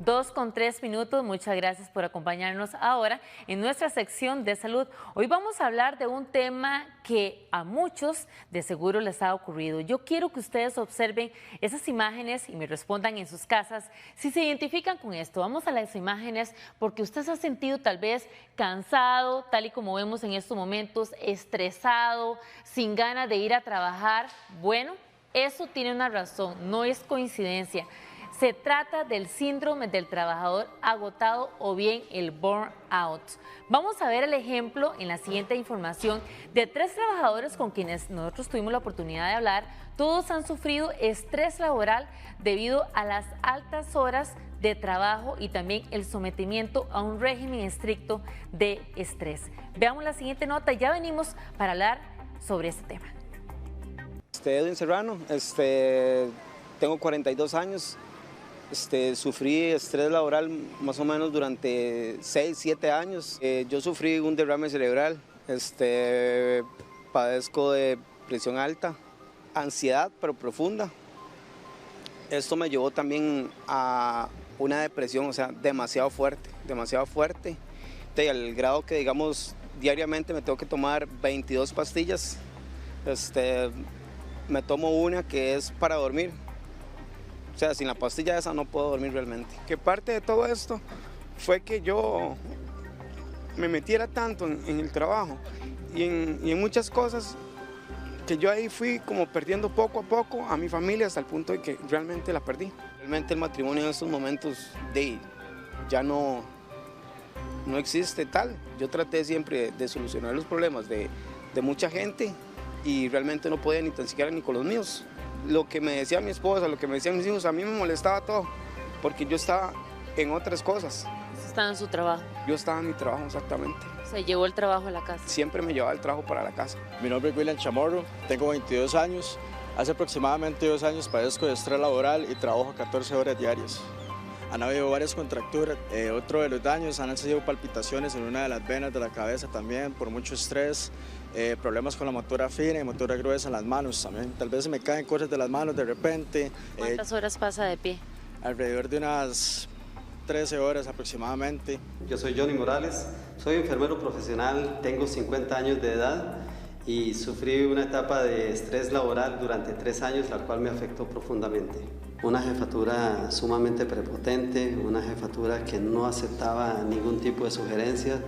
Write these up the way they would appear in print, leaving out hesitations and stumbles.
2:03. Muchas gracias por acompañarnos ahora en nuestra sección de salud. Hoy vamos a hablar de un tema que a muchos de seguro les ha ocurrido. Yo quiero que ustedes observen esas imágenes y me respondan en sus casas si se identifican con esto. Vamos a las imágenes porque usted se ha sentido tal vez cansado, tal y como vemos en estos momentos, estresado, sin ganas de ir a trabajar. Bueno, eso tiene una razón, no es coincidencia. Se trata del síndrome del trabajador agotado o bien el burnout. Vamos a ver el ejemplo en la siguiente información de 3 trabajadores con quienes nosotros tuvimos la oportunidad de hablar. Todos han sufrido estrés laboral debido a las altas horas de trabajo y también el sometimiento a un régimen estricto de estrés. Veamos la siguiente nota, ya venimos para hablar sobre este tema. Edwin Serrano, tengo 42 años. Sufrí estrés laboral más o menos durante 6, 7 años. Yo sufrí un derrame cerebral, padezco de presión alta, ansiedad pero profunda. Esto me llevó también a una depresión, o sea, demasiado fuerte, al grado que, digamos, diariamente me tengo que tomar 22 pastillas. Me tomo una que es para dormir. O sea, sin la pastilla esa no puedo dormir realmente. Que parte de todo esto fue que yo me metiera tanto en el trabajo y en muchas cosas que yo ahí fui como perdiendo poco a poco a mi familia hasta el punto de que realmente la perdí. Realmente el matrimonio en estos momentos ya no existe tal. Yo traté siempre de solucionar los problemas de mucha gente y realmente no podía ni tan siquiera ni con los míos. Lo que me decía mi esposa, lo que me decían mis hijos, a mí me molestaba todo, porque yo estaba en otras cosas. ¿Usted estaba en su trabajo? Yo estaba en mi trabajo, exactamente. ¿Se llevó el trabajo a la casa? Siempre me llevaba el trabajo para la casa. Mi nombre es William Chamorro, tengo 22 años. Hace aproximadamente 2 años padezco de estrés laboral y trabajo 14 horas diarias. Han habido varias contracturas. Otro de los daños han sido palpitaciones en una de las venas de la cabeza también por mucho estrés. Problemas con la motora fina y motora gruesa en las manos también. Tal vez se me caen cosas de las manos de repente. ¿Cuántas horas pasa de pie? Alrededor de unas 13 horas aproximadamente. Yo soy Johnny Morales, soy enfermero profesional, tengo 50 años de edad y sufrí una etapa de estrés laboral durante 3 años, la cual me afectó profundamente. Una jefatura sumamente prepotente, una jefatura que no aceptaba ningún tipo de sugerencias.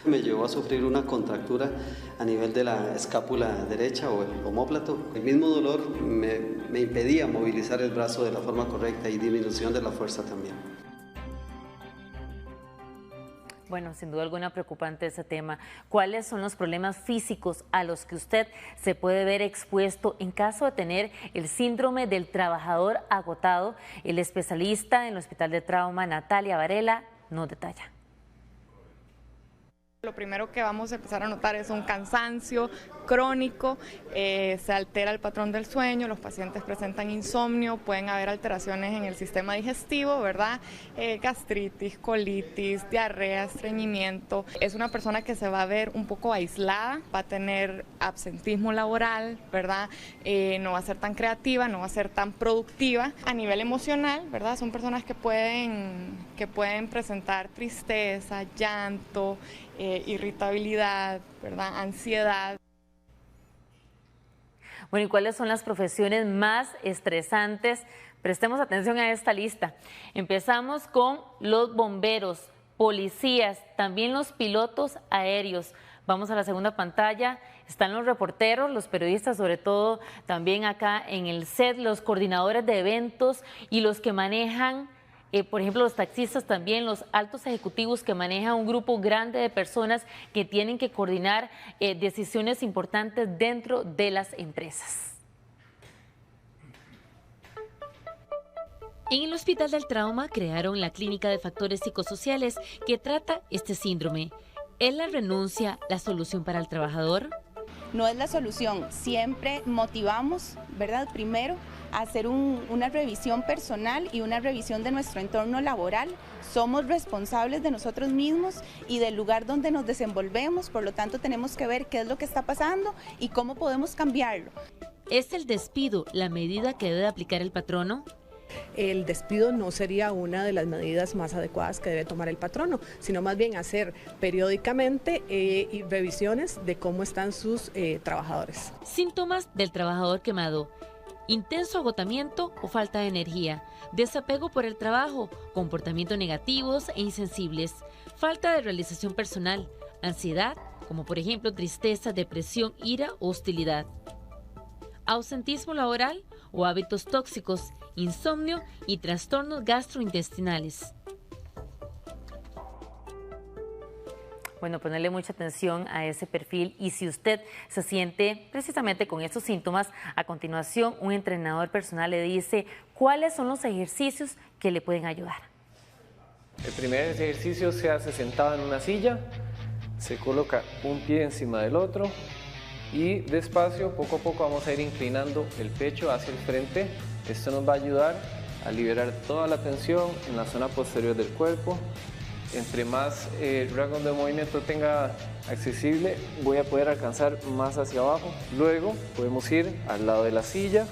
Me llevó a sufrir una contractura a nivel de la escápula derecha o el omóplato. El mismo dolor me impedía movilizar el brazo de la forma correcta y disminución de la fuerza también. Bueno, sin duda alguna preocupante ese tema. ¿Cuáles son los problemas físicos a los que usted se puede ver expuesto en caso de tener el síndrome del trabajador agotado? El especialista en el Hospital de Trauma, Natalia Varela, nos detalla. Lo primero que vamos a empezar a notar es un cansancio crónico, se altera el patrón del sueño, los pacientes presentan insomnio, pueden haber alteraciones en el sistema digestivo, ¿verdad? Gastritis, colitis, diarrea, estreñimiento. Es una persona que se va a ver un poco aislada, va a tener absentismo laboral, ¿verdad? No va a ser tan creativa, no va a ser tan productiva. A nivel emocional, ¿verdad? Son personas que pueden presentar tristeza, llanto, irritabilidad, ¿verdad? Ansiedad. Bueno, ¿y cuáles son las profesiones más estresantes? Prestemos atención a esta lista. Empezamos con los bomberos, policías, también los pilotos aéreos. Vamos a la segunda pantalla, están los reporteros, los periodistas, sobre todo también acá en el set, los coordinadores de eventos y los que manejan, por ejemplo, los taxistas también, los altos ejecutivos que manejan un grupo grande de personas que tienen que coordinar decisiones importantes dentro de las empresas. En el Hospital del Trauma crearon la Clínica de Factores Psicosociales que trata este síndrome. ¿Es la renuncia la solución para el trabajador? No es la solución, siempre motivamos, ¿verdad? Primero, a hacer una revisión personal y una revisión de nuestro entorno laboral. Somos responsables de nosotros mismos y del lugar donde nos desenvolvemos, por lo tanto tenemos que ver qué es lo que está pasando y cómo podemos cambiarlo. ¿Es el despido la medida que debe aplicar el patrono? el despido no sería una de las medidas más adecuadas que debe tomar el patrono, sino más bien hacer periódicamente y revisiones de cómo están sus trabajadores. Síntomas del trabajador quemado: intenso agotamiento o falta de energía, desapego por el trabajo, comportamientos negativos e insensibles, falta de realización personal, ansiedad, como por ejemplo tristeza, depresión, ira o hostilidad, ausentismo laboral o hábitos tóxicos, insomnio y trastornos gastrointestinales. Bueno, ponerle mucha atención a ese perfil, y si usted se siente precisamente con estos síntomas, a continuación un entrenador personal le dice cuáles son los ejercicios que le pueden ayudar. El primer ejercicio se hace sentado en una silla, se coloca un pie encima del otro y despacio, poco a poco vamos a ir inclinando el pecho hacia el frente. Esto nos va a ayudar a liberar toda la tensión en la zona posterior del cuerpo. Entre más rango de movimiento tenga accesible, voy a poder alcanzar más hacia abajo. Luego podemos ir al lado de la silla,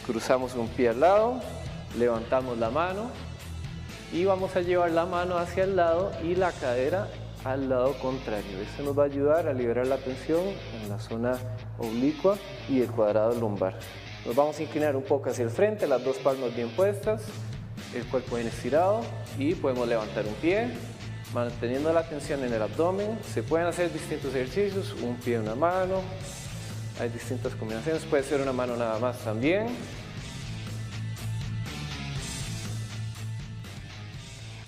cruzamos un pie al lado, levantamos la mano y vamos a llevar la mano hacia el lado y la cadera al lado contrario. Esto nos va a ayudar a liberar la tensión en la zona oblicua y el cuadrado lumbar. Nos vamos a inclinar un poco hacia el frente, las dos palmas bien puestas, el cuerpo bien estirado, y podemos levantar un pie, manteniendo la tensión en el abdomen. Se pueden hacer distintos ejercicios, un pie, una mano, hay distintas combinaciones, puede ser una mano nada más también.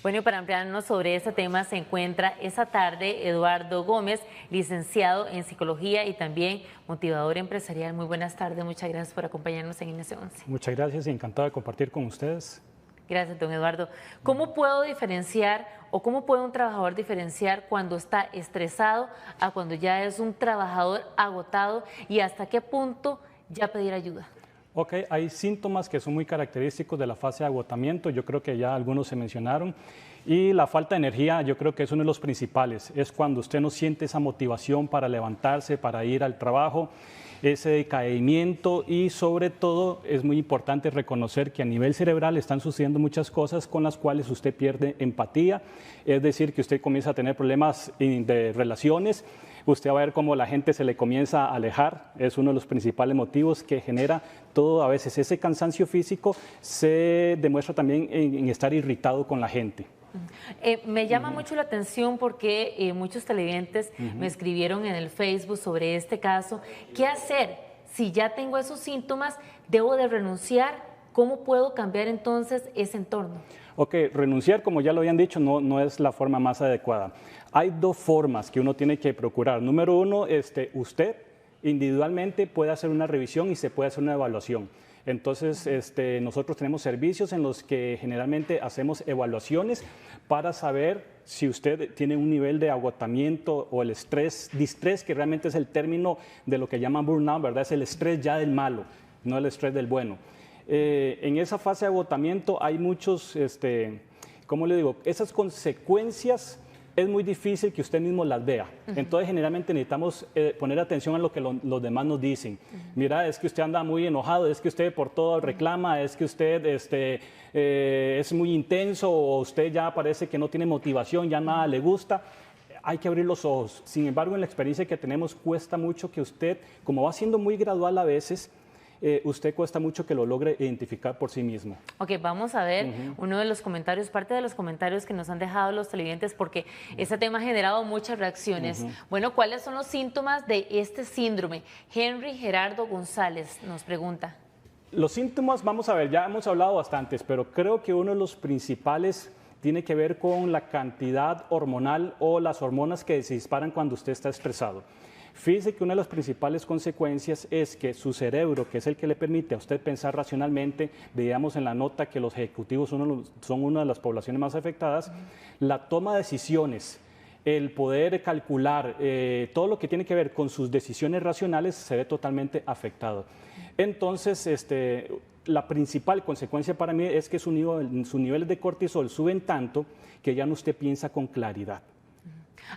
Bueno, para ampliarnos sobre este tema se encuentra esta tarde Eduardo Gómez, licenciado en Psicología y también motivador empresarial. Muy buenas tardes, muchas gracias por acompañarnos en Ignacio 11. Muchas gracias y encantado de compartir con ustedes. Gracias, don Eduardo. ¿Cómo puedo diferenciar o cómo puede un trabajador diferenciar cuando está estresado a cuando ya es un trabajador agotado, y hasta qué punto ya pedir ayuda? Ok, hay síntomas que son muy característicos de la fase de agotamiento, yo creo que ya algunos se mencionaron, y la falta de energía yo creo que es uno de los principales, es cuando usted no siente esa motivación para levantarse, para ir al trabajo, ese decaimiento, y sobre todo es muy importante reconocer que a nivel cerebral están sucediendo muchas cosas con las cuales usted pierde empatía, es decir, que usted comienza a tener problemas de relaciones. Usted va a ver cómo la gente se le comienza a alejar, es uno de los principales motivos que genera todo. A veces ese cansancio físico se demuestra también en estar irritado con la gente. Me llama mucho la atención porque muchos televidentes me escribieron en el Facebook sobre este caso. ¿Qué hacer si ya tengo esos síntomas? ¿Debo de renunciar? ¿Cómo puedo cambiar entonces ese entorno? Ok, renunciar, como ya lo habían dicho, no es la forma más adecuada. Hay dos formas que uno tiene que procurar. Número uno, usted individualmente puede hacer una revisión y se puede hacer una evaluación. Entonces, nosotros tenemos servicios en los que generalmente hacemos evaluaciones para saber si usted tiene un nivel de agotamiento o el distrés, que realmente es el término de lo que llaman burnout, ¿verdad? Es el estrés ya del malo, no el estrés del bueno. En esa fase de agotamiento hay muchos, ¿cómo le digo? Esas consecuencias es muy difícil que usted mismo las vea. Entonces, generalmente necesitamos poner atención a lo que los demás nos dicen. Mira, es que usted anda muy enojado, es que usted por todo reclama, es que usted es muy intenso, o usted ya parece que no tiene motivación, ya nada le gusta. Hay que abrir los ojos. Sin embargo, en la experiencia que tenemos, cuesta mucho que usted, como va siendo muy gradual a veces, usted cuesta mucho que lo logre identificar por sí mismo. Ok, vamos a ver uno de los comentarios, parte de los comentarios que nos han dejado los televidentes, porque este tema ha generado muchas reacciones. Bueno, ¿cuáles son los síntomas de este síndrome? Henry Gerardo González nos pregunta. Los síntomas, vamos a ver, ya hemos hablado bastantes, pero creo que uno de los principales tiene que ver con la cantidad hormonal o las hormonas que se disparan cuando usted está estresado. Fíjese que una de las principales consecuencias es que su cerebro, que es el que le permite a usted pensar racionalmente, veíamos en la nota que los ejecutivos son una de las poblaciones más afectadas, la toma de decisiones, el poder calcular, todo lo que tiene que ver con sus decisiones racionales se ve totalmente afectado. Entonces, la principal consecuencia para mí es que sus niveles de cortisol suben tanto que ya no usted piensa con claridad.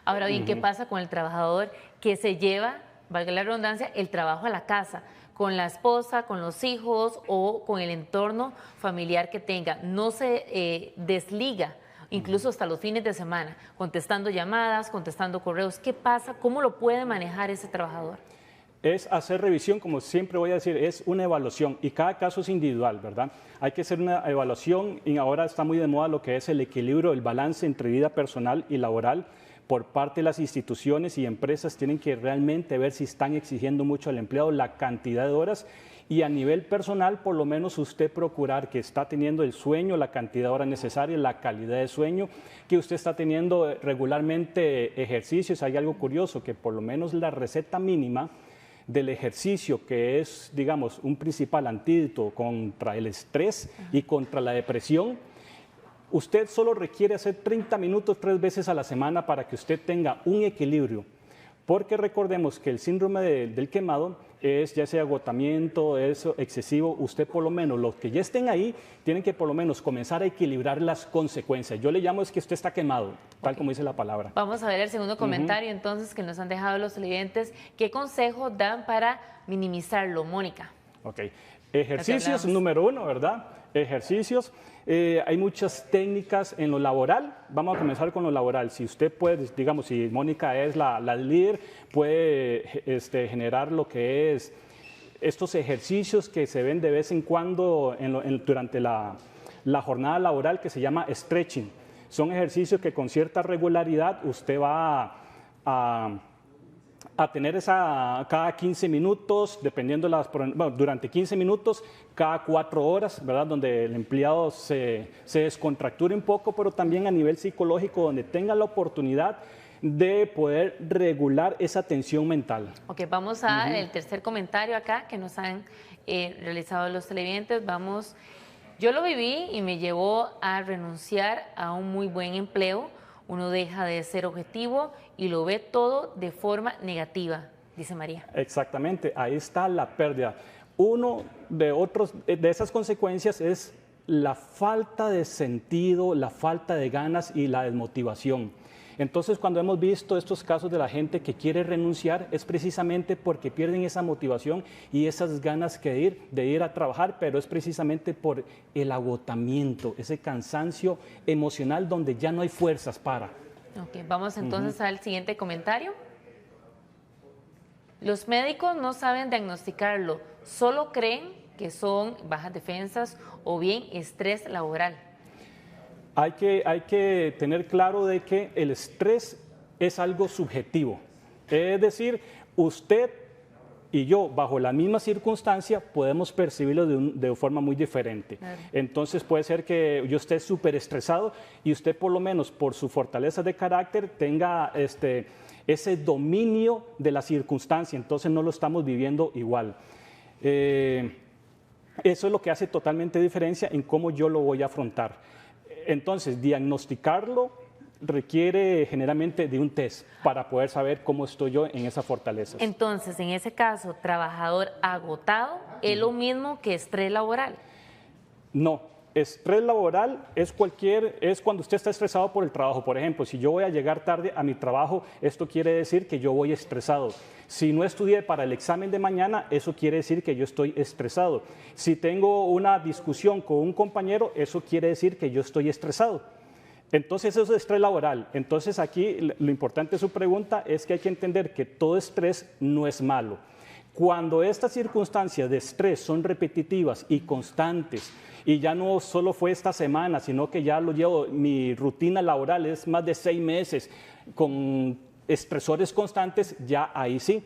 Ahora bien, ¿qué pasa con el trabajador que se lleva, valga la redundancia, el trabajo a la casa? con la esposa, con los hijos o con el entorno familiar que tenga. No se desliga, incluso hasta los fines de semana, contestando llamadas, contestando correos. ¿Qué pasa? ¿Cómo lo puede manejar ese trabajador? Es hacer revisión, como siempre voy a decir, es una evaluación y cada caso es individual, ¿verdad? Hay que hacer una evaluación y ahora está muy de moda lo que es el equilibrio, el balance entre vida personal y laboral por parte de las instituciones y empresas. Tienen que realmente ver si están exigiendo mucho al empleado, la cantidad de horas y a nivel personal, por lo menos usted procurar que está teniendo el sueño, la cantidad de horas necesarias, la calidad de sueño, que usted está teniendo regularmente ejercicios. Hay algo curioso, que por lo menos la receta mínima del ejercicio, que es, digamos, un principal antídoto contra el estrés y contra la depresión, usted solo requiere hacer 30 minutos 3 veces a la semana para que usted tenga un equilibrio. Porque recordemos que el síndrome del quemado es ya sea agotamiento, eso excesivo. Usted por lo menos, los que ya estén ahí, tienen que por lo menos comenzar a equilibrar las consecuencias. Yo le llamo es que usted está quemado, tal como dice la palabra. Vamos a ver el segundo comentario entonces que nos han dejado los televidentes. ¿Qué consejo dan para minimizarlo, Mónica? Ok, ejercicios número 1, ¿verdad? Ejercicios. Hay muchas técnicas en lo laboral. Vamos a comenzar con lo laboral. Si usted puede, digamos, si Mónica es la líder, puede generar lo que es estos ejercicios que se ven de vez en cuando durante la jornada laboral, que se llama stretching. Son ejercicios que con cierta regularidad usted va a tener cada 15 minutos, dependiendo durante 15 minutos, cada 4 horas, ¿verdad? Donde el empleado se descontracture un poco, pero también a nivel psicológico, donde tenga la oportunidad de poder regular esa tensión mental. Ok, vamos a el tercer comentario acá que nos han realizado los televidentes. Yo lo viví y me llevó a renunciar a un muy buen empleo. Uno deja de ser objetivo y lo ve todo de forma negativa, dice María. Exactamente, ahí está la pérdida. Uno de esas consecuencias es la falta de sentido, la falta de ganas y la desmotivación. Entonces, cuando hemos visto estos casos de la gente que quiere renunciar, es precisamente porque pierden esa motivación y esas ganas de ir a trabajar, pero es precisamente por el agotamiento, ese cansancio emocional donde ya no hay fuerzas para. Ok, vamos entonces al siguiente comentario. Los médicos no saben diagnosticarlo, solo creen que son bajas defensas o bien estrés laboral. Hay que tener claro de que el estrés es algo subjetivo. Es decir, usted y yo, bajo la misma circunstancia, podemos percibirlo de forma muy diferente. Claro. Entonces puede ser que yo esté súper estresado y usted por lo menos por su fortaleza de carácter tenga ese dominio de la circunstancia, entonces no lo estamos viviendo igual. Eso es lo que hace totalmente diferencia en cómo yo lo voy a afrontar. Entonces, diagnosticarlo requiere generalmente de un test para poder saber cómo estoy yo en esa fortaleza. Entonces, en ese caso, trabajador agotado, ¿es lo mismo que estrés laboral? No, estrés laboral es cuando usted está estresado por el trabajo. Por ejemplo, si yo voy a llegar tarde a mi trabajo, esto quiere decir que yo voy estresado. Si no estudié para el examen de mañana, eso quiere decir que yo estoy estresado. Si tengo una discusión con un compañero, eso quiere decir que yo estoy estresado. Entonces eso es estrés laboral. Entonces aquí lo importante de su pregunta es que hay que entender que todo estrés no es malo. Cuando estas circunstancias de estrés son repetitivas y constantes, y ya no solo fue esta semana, sino que ya lo llevo, mi rutina laboral es más de 6 meses con estresores constantes, ya ahí sí,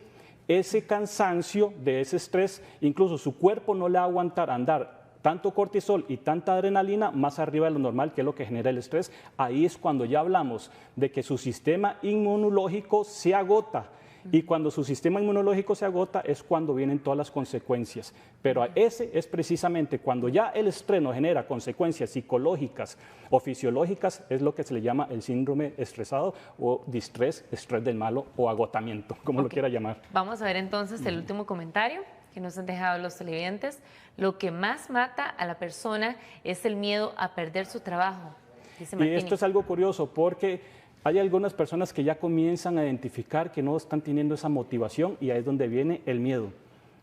ese cansancio de ese estrés, incluso su cuerpo no le va a aguantar andar tanto cortisol y tanta adrenalina más arriba de lo normal, que es lo que genera el estrés. Ahí es cuando ya hablamos de que su sistema inmunológico se agota. Y cuando su sistema inmunológico se agota es cuando vienen todas las consecuencias. Pero ese es precisamente cuando ya el estrés nos genera consecuencias psicológicas o fisiológicas, es lo que se le llama el síndrome estresado o distrés, estrés del malo o agotamiento, como lo quiera llamar. Vamos a ver entonces el último comentario que nos han dejado los televidentes. Lo que más mata a la persona es el miedo a perder su trabajo, dice Martínez. Y esto es algo curioso porque hay algunas personas que ya comienzan a identificar que no están teniendo esa motivación y ahí es donde viene el miedo.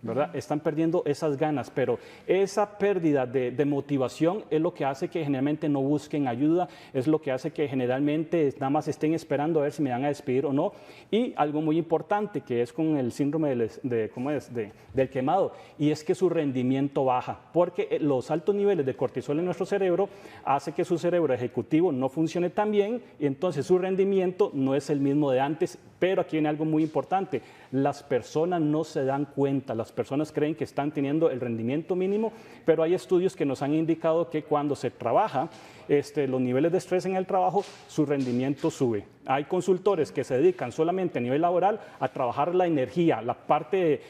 ¿verdad? Están perdiendo esas ganas, pero esa pérdida de motivación es lo que hace que generalmente no busquen ayuda, es lo que hace que generalmente nada más estén esperando a ver si me van a despedir o no. Y algo muy importante que es con el síndrome del quemado, y es que su rendimiento baja, porque los altos niveles de cortisol en nuestro cerebro hace que su cerebro ejecutivo no funcione tan bien y entonces su rendimiento no es el mismo de antes. Pero aquí viene algo muy importante, las personas no se dan cuenta, las personas creen que están teniendo el rendimiento mínimo, pero hay estudios que nos han indicado que cuando se trabaja los niveles de estrés en el trabajo, su rendimiento sube. Hay consultores que se dedican solamente a nivel laboral a trabajar la energía, la parte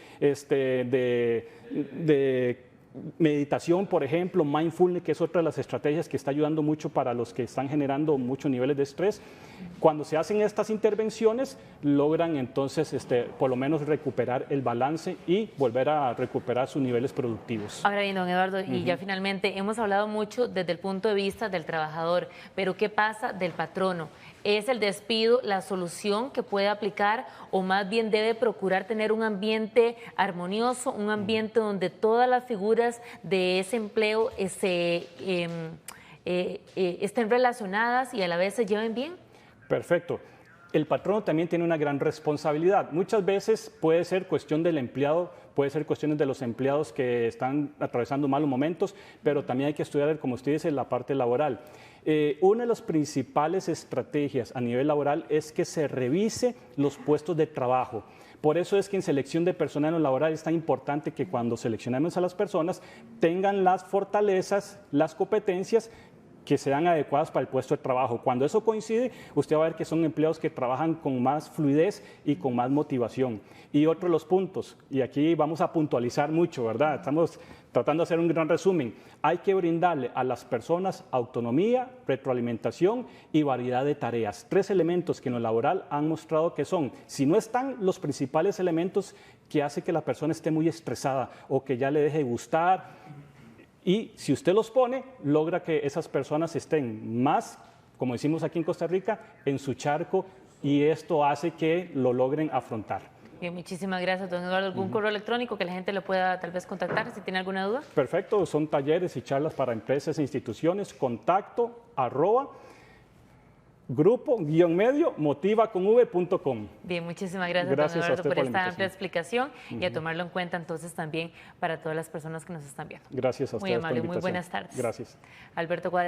de meditación, por ejemplo, mindfulness, que es otra de las estrategias que está ayudando mucho para los que están generando muchos niveles de estrés. Cuando se hacen estas intervenciones, logran entonces por lo menos recuperar el balance y volver a recuperar sus niveles productivos. Ahora bien, don Eduardo, y ya finalmente hemos hablado mucho desde el punto de vista del trabajador, pero ¿qué pasa del patrono? ¿Es el despido la solución que puede aplicar o más bien debe procurar tener un ambiente armonioso, un ambiente donde todas las figuras de ese empleo estén relacionadas y a la vez se lleven bien? Perfecto. El patrono también tiene una gran responsabilidad. Muchas veces puede ser cuestión del empleado, puede ser cuestiones de los empleados que están atravesando malos momentos, pero también hay que estudiar, como usted dice, la parte laboral. Una de las principales estrategias a nivel laboral es que se revise los puestos de trabajo. Por eso es que en selección de personal laboral es tan importante que cuando seleccionemos a las personas tengan las fortalezas, las competencias que sean adecuadas para el puesto de trabajo. Cuando eso coincide, usted va a ver que son empleados que trabajan con más fluidez y con más motivación. Y otro de los puntos, y aquí vamos a puntualizar mucho, ¿verdad? Estamos tratando de hacer un gran resumen. Hay que brindarle a las personas autonomía, retroalimentación y variedad de tareas. 3 elementos que en lo laboral han mostrado que son, si no están los principales elementos que hace que la persona esté muy estresada o que ya le deje de gustar. Y si usted los pone, logra que esas personas estén más, como decimos aquí en Costa Rica, en su charco, y esto hace que lo logren afrontar. Bien, muchísimas gracias, don Eduardo. ¿Algún correo electrónico que la gente lo pueda tal vez contactar si tiene alguna duda? Perfecto, son talleres y charlas para empresas e instituciones, contacto @ grupo-medio motivaconv.com. Bien, muchísimas gracias don Eduardo, por esta amplia explicación y a tomarlo en cuenta entonces también para todas las personas que nos están viendo. Gracias a ustedes. Muy amable, muy buenas tardes. Gracias. Alberto Cuadra.